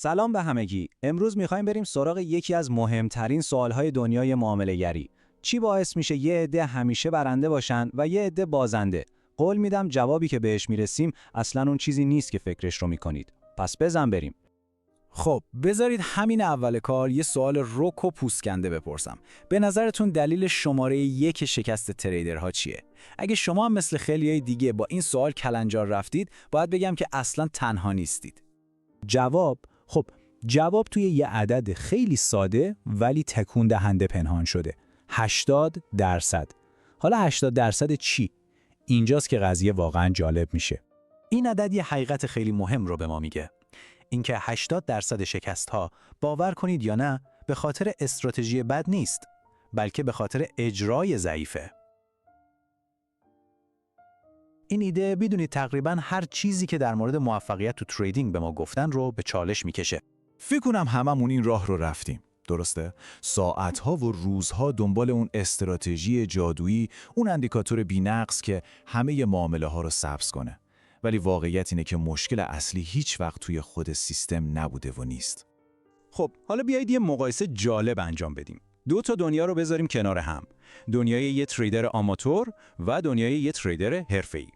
سلام به همگی. امروز میخوایم بریم سراغ یکی از مهمترین سوالهای دنیای معامله‌گری. چی باعث میشه یه عده همیشه برنده باشن و یه عده بازنده؟ قول میدم جوابی که بهش میرسیم اصلاً اون چیزی نیست که فکرش رو میکنید. پس بزن بریم. خب بذارید همین اول کار یه سوال رک و پوستکنده بپرسم. به نظرتون دلیل شماره 1 شکست تریدرها چیه؟ اگه شما هم مثل خیلیای دیگه با این سوال کلنجار رفتید، باید بگم که اصلاً تنها نیستید. جواب توی یه عدد خیلی ساده ولی تکون دهنده پنهان شده. 80%. حالا 80% چی؟ اینجاست که قضیه واقعا جالب میشه. این عدد یه حقیقت خیلی مهم رو به ما میگه. اینکه 80% شکست‌ها، باور کنید یا نه، به خاطر استراتژی بد نیست، بلکه به خاطر اجرای ضعیفه. این ایده بدونید تقریباً هر چیزی که در مورد موفقیت تو تریدینگ به ما گفتن رو به چالش میکشه. فکر کنم هممون این راه رو رفتیم. درسته؟ ساعتها و روزها دنبال اون استراتژی جادویی، اون اندیکاتور بی‌نقص که همه معامله ها رو سبز کنه. ولی واقعیت اینه که مشکل اصلی هیچ وقت توی خود سیستم نبوده و نیست. خب حالا بیایید یه مقایسه جالب انجام بدیم. دو تا دنیا رو بذاریم کنار هم. دنیای یه تریدر آماتور و دنیای یه تریدر حرفه‌ای.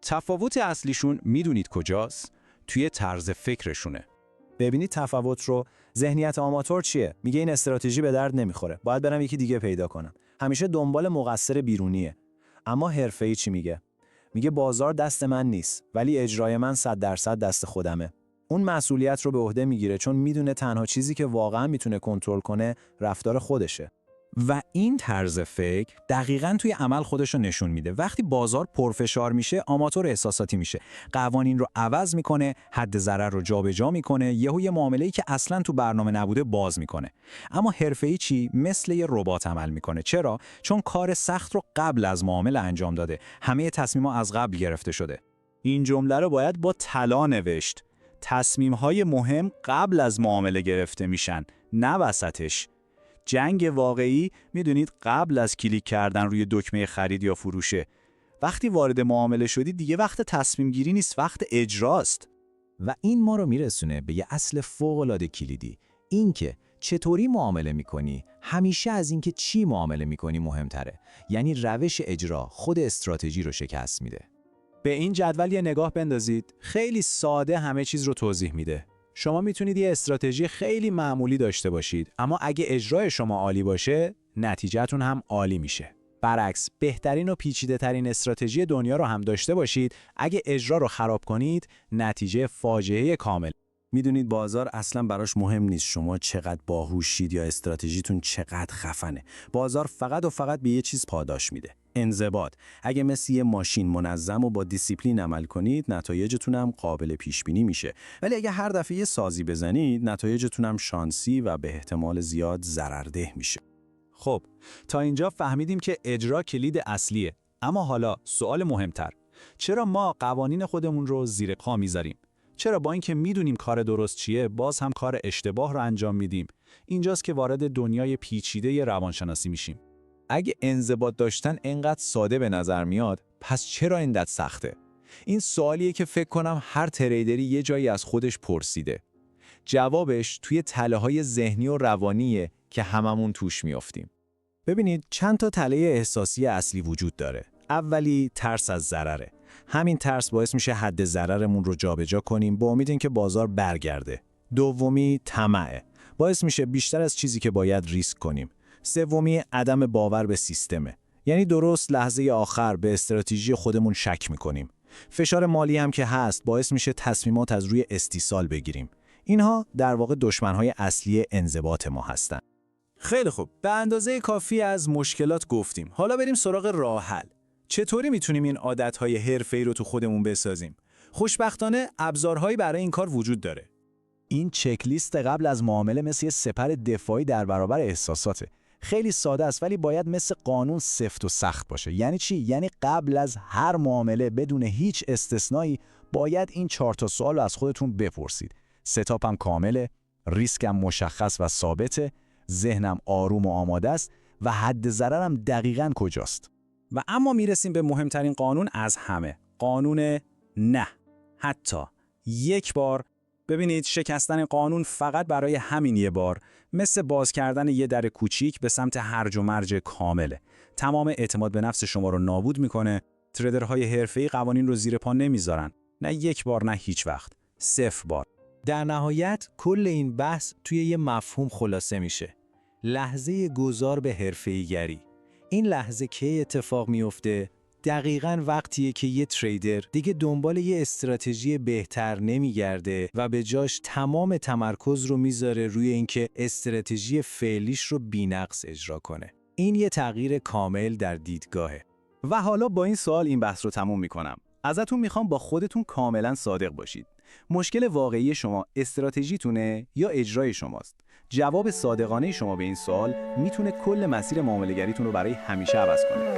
تفاوت اصلیشون میدونید کجاست؟ توی طرز فکرشونه. ببینید تفاوت رو. ذهنیت آماتور چیه؟ میگه این استراتژی به درد نمیخوره. باید برم یکی دیگه پیدا کنم. همیشه دنبال مقصر بیرونیه. اما حرفه‌ای چی میگه؟ میگه بازار دست من نیست، ولی اجرای من 100% دست خودمه. اون مسئولیت رو به عهده میگیره چون میدونه تنها چیزی که واقعا میتونه کنترل کنه رفتار خودشه. و این طرز فکر دقیقاً توی عمل خودش رو نشون میده. وقتی بازار پرفشار میشه، آماتور احساساتی میشه. قوانین رو عوض میکنه، حد ضرر رو جابجا میکنه، یه معامله‌ای که اصلاً تو برنامه نبوده باز میکنه. اما حرفه‌ای چی؟ مثل یه ربات عمل میکنه. چرا؟ چون کار سخت رو قبل از معامله انجام داده. همه تصمیم‌ها از قبل گرفته شده. این جمله رو باید با طلا نوشت. تصمیم‌های مهم قبل از معامله گرفته میشن، نه وسطش. جنگ واقعی میدونید قبل از کلیک کردن روی دکمه خرید یا فروشه. وقتی وارد معامله شدی دیگه وقت تصمیم گیری نیست، وقت اجراست. و این ما رو میرسونه به یه اصل فوق‌العاده کلیدی. این که چطوری معامله میکنی همیشه از اینکه چی معامله میکنی مهمتره. یعنی روش اجرا خود استراتژی رو شکست میده. به این جدول یه نگاه بندازید. خیلی ساده همه چیز رو توضیح میده. شما میتونید یه استراتژی خیلی معمولی داشته باشید، اما اگه اجرای شما عالی باشه، نتیجهتون هم عالی میشه. برعکس، بهترین و پیچیده ترین استراتژی دنیا رو هم داشته باشید، اگه اجرا رو خراب کنید، نتیجه فاجعه کامل. میدونید بازار اصلا براش مهم نیست شما چقدر باهوشید یا استراتژیتون چقدر خفنه. بازار فقط و فقط به یه چیز پاداش میده: انضباط. اگه مثل یه ماشین منظم و با دیسیپلین عمل کنید، نتایجتون هم قابل پیش بینی میشه. ولی اگه هر دفعه یه سازی بزنید، نتایجتون هم شانسی و به احتمال زیاد ضررده میشه. خب تا اینجا فهمیدیم که اجرا کلید اصلیه. اما حالا سوال مهمتر: چرا ما قوانین خودمون رو زیر پا میذاریم؟ چرا با اینکه میدونیم کار درست چیه، باز هم کار اشتباه رو انجام میدیم؟ اینجاست که وارد دنیای پیچیده روانشناسی میشیم. اگه انضباط داشتن اینقدر ساده به نظر میاد، پس چرا اینقدر سخته؟ این سوالیه که فکر کنم هر تریدری یه جایی از خودش پرسیده. جوابش توی تله‌های ذهنی و روانیه که هممون توش میافتیم. ببینید چند تا تله احساسی اصلی وجود داره. اولی ترس از ضرره. همین ترس باعث میشه حد ضررمون رو جابجا کنیم با امید اینکه بازار برگرده. دومی طمعه. باعث میشه بیشتر از چیزی که باید ریسک کنیم. سومی عدم باور به سیستمه. یعنی درست لحظه آخر به استراتژی خودمون شک میکنیم. فشار مالی هم که هست باعث میشه تصمیمات از روی استیصال بگیریم. اینها در واقع دشمنهای اصلی انضباط ما هستن. خیلی خوب، به اندازه کافی از مشکلات گفتیم. حالا بریم سراغ راه حل. چطوری میتونیم این عادتهای حرفه‌ای رو تو خودمون بسازیم؟ خوشبختانه ابزارهایی برای این کار وجود داره. این چکلیست قبل از معامله مثل یه سپر دفاعی در برابر احساساته. خیلی ساده است ولی باید مثل قانون سفت و سخت باشه. یعنی چی؟ یعنی قبل از هر معامله بدون هیچ استثنایی باید این 4 تا سوال رو از خودتون بپرسید. ستاپم کامله، ریسکم مشخص و ثابته، ذهنم آروم و آماده است و حد ضررم دقیقاً کجاست. و اما میرسیم به مهمترین قانون از همه. قانون نه. حتی یک بار ببینید شکستن قانون فقط برای همین یه بار مثل باز کردن یه در کوچیک به سمت هرج و مرج کامله. تمام اعتماد به نفس شما رو نابود میکنه. تریدرهای حرفه‌ای قوانین رو زیر پا نمیذارن. نه یک بار نه هیچ وقت. 0 بار. در نهایت کل این بحث توی یه مفهوم خلاصه میشه. لحظه گذار به حرفه‌ای‌گری. این لحظه کی اتفاق میفته؟ دقیقاً وقتیه که یه تریدر دیگه دنبال یه استراتژی بهتر نمیگرده و به جاش تمام تمرکز رو میذاره روی اینکه استراتژی فعلیش رو بی‌نقص اجرا کنه. این یه تغییر کامل در دیدگاهه. و حالا با این سوال این بحث رو تموم میکنم. ازتون میخوام با خودتون کاملا صادق باشید. مشکل واقعی شما استراتژیتونه یا اجرای شماست؟ جواب صادقانه شما به این سوال میتونه کل مسیر معامله‌گریتون رو برای همیشه عوض کنه.